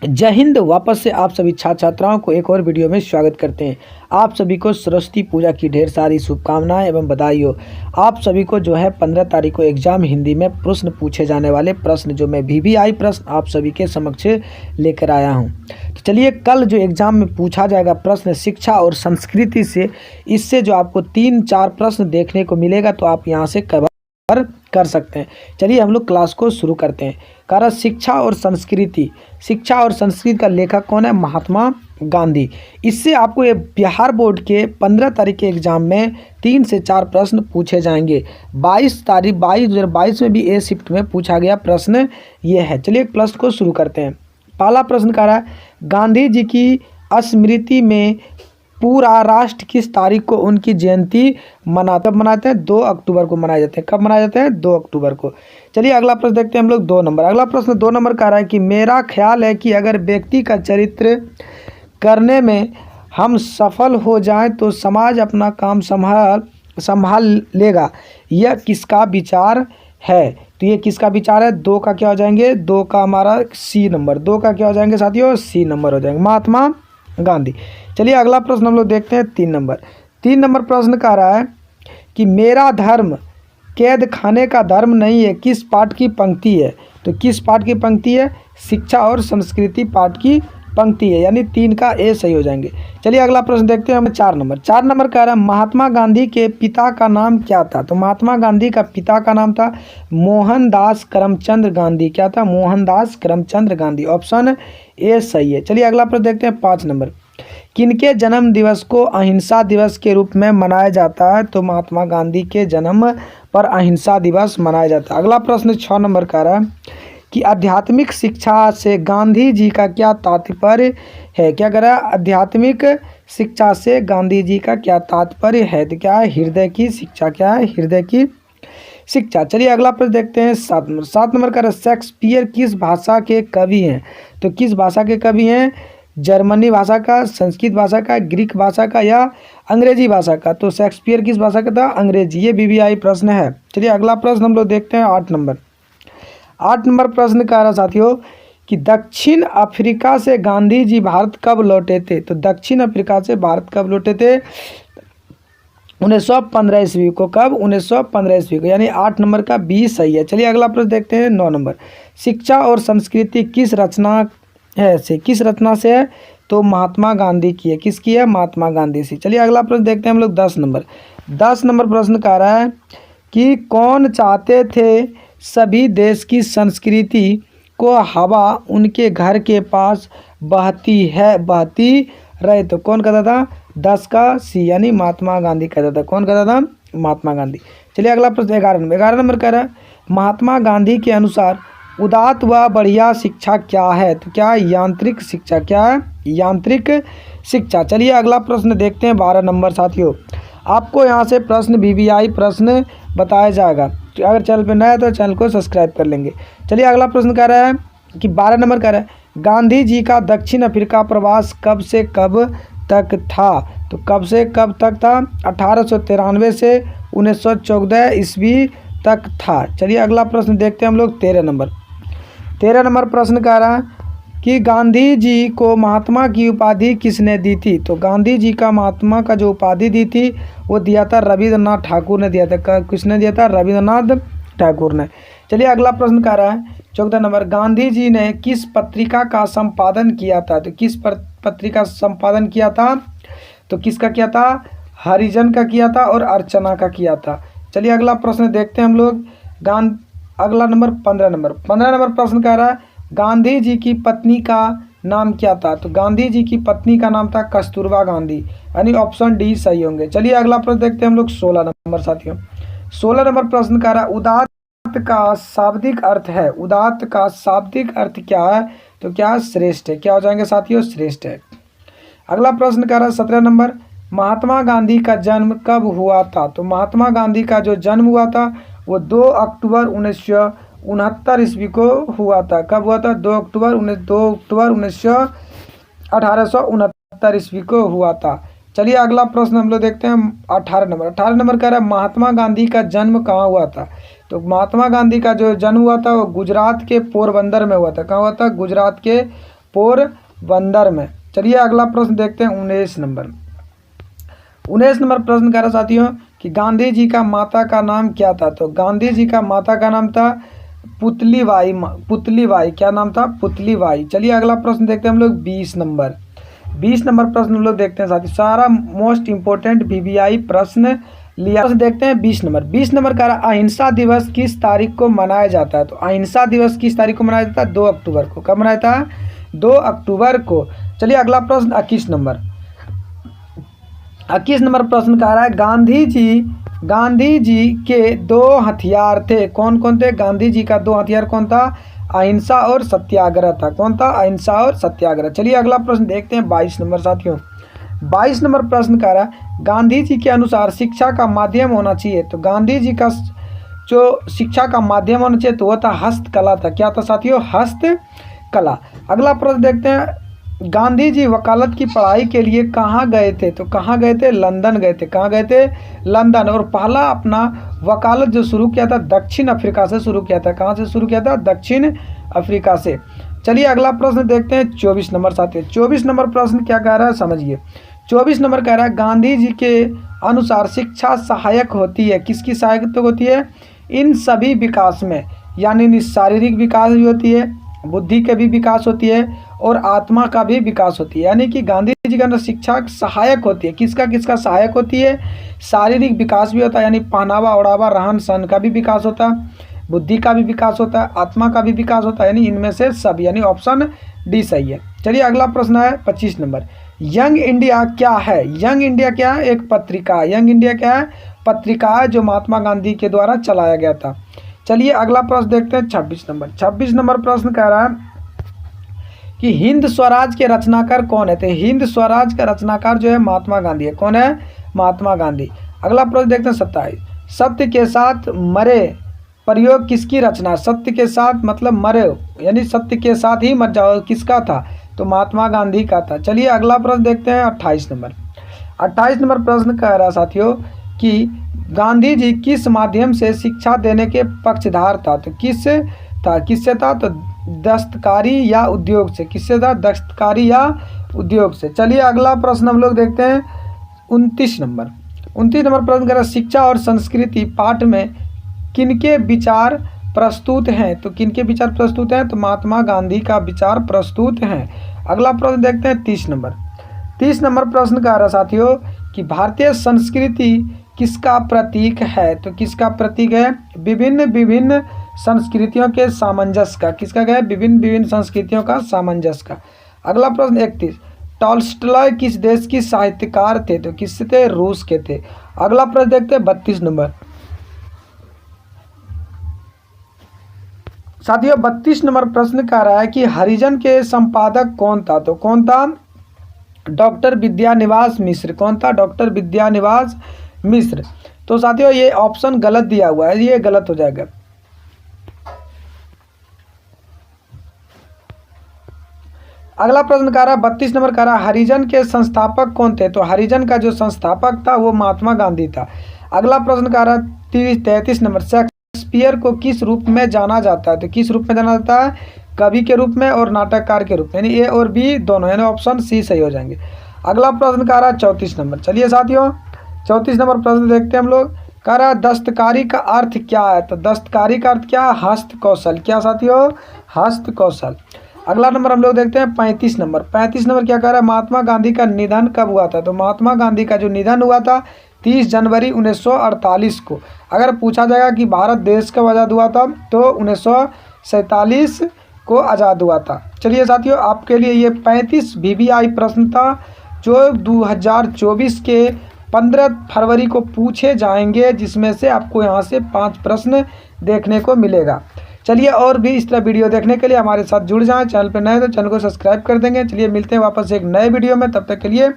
जय हिंद। वापस से आप सभी छात्र छात्राओं को एक और वीडियो में स्वागत करते हैं। आप सभी को सरस्वती पूजा की ढेर सारी शुभकामनाएं एवं बधाई हो। आप सभी को जो है 15 तारीख को एग्जाम हिंदी में प्रश्न पूछे जाने वाले प्रश्न जो मैं VVI प्रश्न आप सभी के समक्ष लेकर आया हूं। तो चलिए, कल जो एग्जाम में पूछा जाएगा प्रश्न शिक्षा और संस्कृति से, इससे जो आपको 3-4 प्रश्न देखने को मिलेगा, तो आप यहाँ से कवर कर सकते हैं। चलिए हम लोग क्लास को शुरू करते हैं। कारण शिक्षा और संस्कृति का लेखक कौन है? महात्मा गांधी। इससे आपको ये बिहार बोर्ड के 15 तारीख के एग्जाम में 3 से 4 प्रश्न पूछे जाएंगे। 2022 में भी ए शिफ्ट में पूछा गया प्रश्न ये है। चलिए प्रश्न को शुरू करते हैं। पहला प्रश्न कह रहा है, गांधी जी की स्मृति में पूरा राष्ट्र किस तारीख को उनकी जयंती मनाते हैं? 2 अक्टूबर को मनाए जाते हैं। कब मनाए जाते हैं? 2 अक्टूबर को। चलिए अगला प्रश्न देखते हैं हम लोग 2 नंबर। अगला प्रश्न 2 नंबर का रहा है कि मेरा ख्याल है कि अगर व्यक्ति का चरित्र करने में हम सफल हो जाएं तो समाज अपना काम संभाल लेगा। यह किसका विचार है? तो ये किसका विचार है? 2 का क्या हो जाएंगे? 2 का हमारा C नंबर। 2 का क्या हो जाएंगे साथियों? C नंबर हो जाएंगे, महात्मा गांधी। चलिए अगला प्रश्न हम लोग देखते हैं 3 नंबर। 3 नंबर प्रश्न कह रहा है कि मेरा धर्म कैद खाने का धर्म नहीं है, किस पाठ की पंक्ति है? तो किस पाठ की पंक्ति है? शिक्षा और संस्कृति पाठ की पंक्ति है, यानी 3 का A सही हो जाएंगे। चलिए अगला प्रश्न देखते हैं हम 4 नंबर। 4 नंबर कह रहा है महात्मा गांधी के पिता का नाम क्या था? तो महात्मा गांधी का पिता का नाम था मोहनदास करमचंद गांधी। क्या था? मोहनदास करमचंद गांधी। ऑप्शन A सही है। चलिए अगला प्रश्न देखते हैं 5 नंबर। किनके जन्म दिवस को अहिंसा दिवस के रूप में मनाया जाता है? तो महात्मा गांधी के जन्म पर अहिंसा दिवस मनाया जाता है। अगला प्रश्न 6 नंबर का रहा है कि आध्यात्मिक शिक्षा से गांधी जी का क्या तात्पर्य है? क्या कह रहा है? आध्यात्मिक शिक्षा से गांधी जी का क्या तात्पर्य है? तो क्या है? हृदय की शिक्षा। क्या है? हृदय की शिक्षा। चलिए अगला प्रश्न देखते हैं 7 नंबर। 7 नंबर का शेक्सपियर किस भाषा के कवि हैं? तो किस भाषा के कवि हैं? जर्मनी भाषा का, संस्कृत भाषा का, ग्रीक भाषा का या अंग्रेजी भाषा का? तो शेक्सपियर किस भाषा का था? अंग्रेजी। ये VVI प्रश्न है। चलिए अगला प्रश्न हम लोग देखते हैं 8 नंबर। 8 नंबर प्रश्न कह रहा साथियों कि दक्षिण अफ्रीका से गांधी जी भारत कब लौटे थे? तो दक्षिण अफ्रीका से भारत कब लौटे थे? 1915 ईस्वी को। कब? 1915 ईस्वी को, यानी 8 नंबर का B सही है। चलिए अगला प्रश्न देखते हैं 9 नंबर। शिक्षा और संस्कृति किस रचना से है? तो महात्मा गांधी की है। किसकी है? महात्मा गांधी से। चलिए अगला प्रश्न देखते हैं हम लोग 10 नंबर। 10 नंबर प्रश्न कह रहा है कि कौन चाहते थे सभी देश की संस्कृति को हवा उनके घर के पास बहती रहे? तो कौन कहता था? 10 का C, यानी महात्मा गांधी कहता था। कौन कहता था? महात्मा गांधी। चलिए अगला प्रश्न 11 नंबर। 11 नंबर कह रहा है महात्मा गांधी के अनुसार उदात्त व बढ़िया शिक्षा क्या है? तो क्या है? यांत्रिक शिक्षा। क्या है? यांत्रिक शिक्षा। चलिए अगला प्रश्न देखते हैं 12 नंबर। साथियों आपको यहाँ से प्रश्न VVI प्रश्न बताया जाएगा। अगर चैनल पर नया है तो चैनल को सब्सक्राइब कर लेंगे। चलिए अगला प्रश्न कह रहा है कि 12 नंबर कह रहा है गांधी जी का दक्षिण अफ्रीका प्रवास कब से कब तक था? तो कब से कब तक था? 1893 से 1914 ईस्वी तक था। चलिए अगला प्रश्न देखते हैं हम लोग 13 नंबर। 13 नंबर प्रश्न कह रहा है कि गांधी जी को महात्मा की उपाधि किसने दी थी? तो गांधी जी का महात्मा का जो उपाधि दी थी वो दिया था रविंद्रनाथ ठाकुर ने दिया था। किसने दिया था? रविंद्रनाथ ठाकुर ने। चलिए अगला प्रश्न कह रहा है 14 नंबर। गांधी जी ने किस पत्रिका का संपादन किया था? तो किस पत्रिका संपादन किया था? तो किसका किया था? हरिजन का किया था और अर्चना का किया था। चलिए अगला प्रश्न देखते हैं हम लोग। अगला नंबर 15 नंबर। 15 नंबर प्रश्न कह रहा है गांधी जी की पत्नी का नाम क्या था? तो गांधी जी की पत्नी का नाम था कस्तूरबा गांधी, यानी ऑप्शन D सही होंगे। चलिए अगला प्रश्न देखते हैं हम लोग 16 नंबर। साथियों 16 नंबर प्रश्न कह रहा है उदात्त का शाब्दिक अर्थ है। उदात्त का शाब्दिक अर्थ क्या है? तो क्या? श्रेष्ठ है। क्या हो जाएंगे साथियों? श्रेष्ठ है। अगला प्रश्न कह रहा है 17 नंबर। महात्मा गांधी का जन्म कब हुआ था? तो महात्मा गांधी का जो जन्म हुआ था वो 2 अक्टूबर 1969 ईस्वी को हुआ था। कब हुआ था? 2 अक्टूबर 1869 ईस्वी को हुआ था। चलिए अगला प्रश्न हम लोग देखते हैं 18 नंबर। 18 नंबर कह रहा है महात्मा गांधी का जन्म कहाँ हुआ था? तो महात्मा गांधी का जो जन्म हुआ था वो गुजरात के पोरबंदर में हुआ था। कहाँ हुआ था? गुजरात के पोरबंदर में। चलिए अगला प्रश्न देखते हैं 19 नंबर। 19 नंबर प्रश्न कह रहा साथियों कि गांधी जी का माता का नाम क्या था। तो गांधी जी का माता का नाम था पुतलीबाई। पुतलीबाई, क्या नाम था? पुतलीबाई। चलिए अगला प्रश्न देखते हैं हम लोग 20 नंबर। 20 नंबर प्रश्न हम लोग देखते हैं साथी, सारा मोस्ट इंपोर्टेंट VVI प्रश्न लिया। प्रश्न देखते हैं 20 नंबर। 20 नंबर का अहिंसा दिवस किस तारीख को मनाया जाता है। तो अहिंसा दिवस किस तारीख को मनाया जाता है? 2 अक्टूबर को। कब मनाया जाता है? 2 अक्टूबर को। चलिए अगला प्रश्न 21 नंबर। 21 नंबर प्रश्न कह रहा है गांधी जी के 2 हथियार थे। कौन कौन थे? गांधी जी का 2 हथियार कौन था? अहिंसा और सत्याग्रह था। कौन था? अहिंसा और सत्याग्रह। चलिए अगला प्रश्न देखते हैं 22 नंबर साथियों। 22 नंबर प्रश्न कह रहा है गांधी जी के अनुसार शिक्षा का माध्यम होना चाहिए। तो गांधी जी का जो शिक्षा का माध्यम होना चाहिए तो वो था हस्तकला था। क्या था साथियों? हस्तकला। अगला प्रश्न देखते हैं, गांधी जी वकालत की पढ़ाई के लिए कहाँ गए थे। तो कहाँ गए थे? लंदन गए थे। कहाँ गए थे? लंदन। और पहला अपना वकालत जो शुरू किया था दक्षिण अफ्रीका से शुरू किया था। कहाँ से शुरू किया था? दक्षिण अफ्रीका से। चलिए अगला प्रश्न देखते हैं 24 नंबर साथियों। 24 नंबर प्रश्न क्या कह रहा है समझिए। 24 नंबर कह रहा है गांधी जी के अनुसार शिक्षा सहायक होती है। किसकी सहायक होती है? इन सभी विकास में, यानी शारीरिक विकास भी होती है, बुद्धि के भी विकास होती है और आत्मा का भी विकास होती है। यानी कि गांधी जी के अंदर शिक्षा सहायक होती है। किसका किसका सहायक होती है? शारीरिक विकास भी होता है, यानी पहनावा ओढ़ावा रहन सहन का भी विकास होता है, बुद्धि का भी विकास होता है, आत्मा का भी विकास होता है, यानी इनमें से सब, यानी ऑप्शन डी सही है। चलिए अगला प्रश्न है 25 नंबर। यंग इंडिया क्या है? यंग इंडिया क्या है? एक पत्रिका। यंग इंडिया क्या है? पत्रिका है जो महात्मा गांधी के द्वारा चलाया गया था। चलिए अगला प्रश्न देखते हैं 26 नंबर। 26 नंबर प्रश्न कह रहा है कि हिंद स्वराज के रचनाकार कौन है। तो हिंद स्वराज का रचनाकार जो है महात्मा गांधी है। कौन है? महात्मा गांधी। अगला प्रश्न देखते हैं 27। सत्य के साथ मरे प्रयोग किसकी रचना? सत्य के साथ मतलब मरे, यानी सत्य के साथ ही मर जाओ, किसका था? तो महात्मा गांधी का था। चलिए अगला प्रश्न देखते हैं 28 नंबर। 28 नंबर प्रश्न कह रहा साथियों कि गांधी जी किस माध्यम से शिक्षा देने के पक्षधर था। तो किससे था? तो दस्तकारी या उद्योग से। किससे था? दस्तकारी या उद्योग से। चलिए अगला प्रश्न हम लोग देखते हैं 29 नंबर। 29 नंबर प्रश्न कह रहा है शिक्षा और संस्कृति पाठ में किनके विचार प्रस्तुत हैं। तो किनके विचार प्रस्तुत हैं? तो महात्मा गांधी का विचार प्रस्तुत हैं। अगला प्रश्न देखते हैं 30 नंबर। 30 नंबर प्रश्न कह रहा साथियों कि भारतीय संस्कृति किसका प्रतीक है। तो किसका प्रतीक है? विभिन्न संस्कृतियों के सामंजस्य का। किसका है? विभिन्न संस्कृतियों का सामंजस्य का। अगला प्रश्न 31। टॉल्स्टॉय किस देश की साहित्यकार थे। तो किससे थे? रूस के थे। अगला प्रश्न देखते हैं 32 नंबर। साथियों 32 नंबर प्रश्न कह रहा है कि हरिजन के संपादक कौन था। तो कौन था? डॉक्टर विद्यानिवास मिश्र। कौन था? डॉक्टर विद्यानिवास मिश्र। तो साथियों ये ऑप्शन गलत दिया हुआ है, ये गलत हो जाएगा। अगला प्रश्न कह रहा है 32 नंबर कह रहा है हरिजन के संस्थापक कौन थे। तो हरिजन का जो संस्थापक था वो महात्मा गांधी था। अगला प्रश्न कह रहा है 33 नंबर। शेक्सपियर को किस रूप में जाना जाता है। तो किस रूप में जाना जाता है? कवि के रूप में और नाटककार के रूप में, यानी ए और बी दोनों, यानी ऑप्शन सी सही हो जाएंगे। अगला प्रश्न कह रहा है 34 नंबर। चलिए साथियों 34 नंबर प्रश्न देखते हैं हम लोग। कह रहा है दस्तकारी का अर्थ क्या है। तो दस्तकारी का अर्थ क्या है? हस्त कौशल। क्या साथियों? हस्त कौशल। अगला नंबर हम लोग देखते हैं 35 नंबर। 35 नंबर क्या कह रहा है? महात्मा गांधी का निधन कब हुआ था। तो महात्मा गांधी का जो निधन हुआ था 30 जनवरी 1948 को। अगर पूछा जाएगा कि भारत देश कब आज़ाद हुआ था तो 1947 को आज़ाद हुआ था। चलिए साथियों आपके लिए ये 35 VVI प्रश्न था जो 2024 के 15 फरवरी को पूछे जाएंगे, जिसमें से आपको यहाँ से 5 प्रश्न देखने को मिलेगा। चलिए और भी इस तरह वीडियो देखने के लिए हमारे साथ जुड़ जाएं। चैनल पर नए तो चैनल को सब्सक्राइब कर देंगे। चलिए मिलते हैं वापस एक नए वीडियो में, तब तक के लिए